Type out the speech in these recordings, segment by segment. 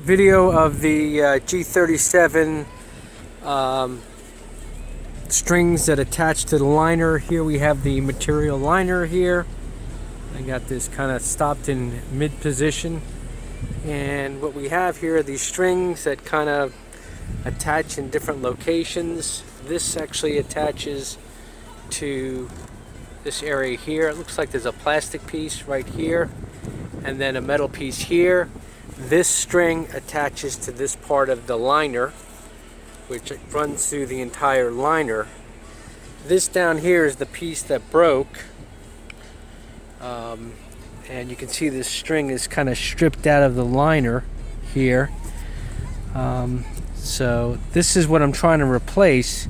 video of the G37 strings that attach to the liner. Here we have the material liner here. I got this kind of stopped in mid position, and what we have here are these strings that kind of attach in different locations. This actually attaches to this area here. It looks like there's a plastic piece right here and then a metal piece here. This string attaches to this part of the liner, which runs through the entire liner. This down here is the piece that broke, and you can see this string is kind of stripped out of the liner here. So this is what I'm trying to replace.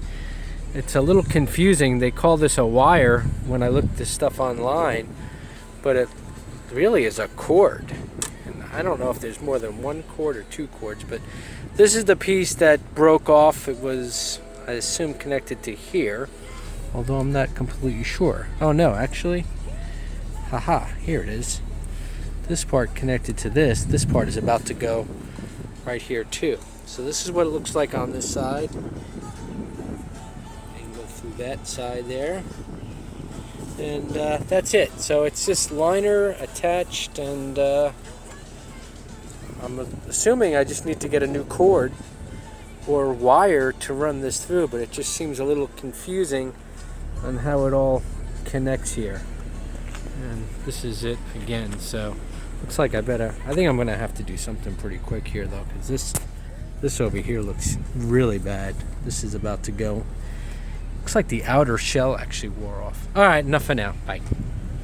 It's a little confusing. They call this a wire when I looked this stuff online, but it really is a cord. And I don't know if there's more than one cord or two cords, but this is the piece that broke off. It was, I assume, connected to here, although I'm not completely sure. Oh no, actually, haha, here it is. This part connected to this. This part is about to go right here too. So this is what it looks like on this side. Through that side there, and that's it. So it's just liner attached, and I'm assuming I just need to get a new cord or wire to run this through, but it just seems a little confusing on how it all connects here. And this is it again. So looks like I think I'm gonna have to do something pretty quick here though, because this over here looks really bad. This is about to go. Looks like the outer shell actually wore off. All right, enough for now. Bye.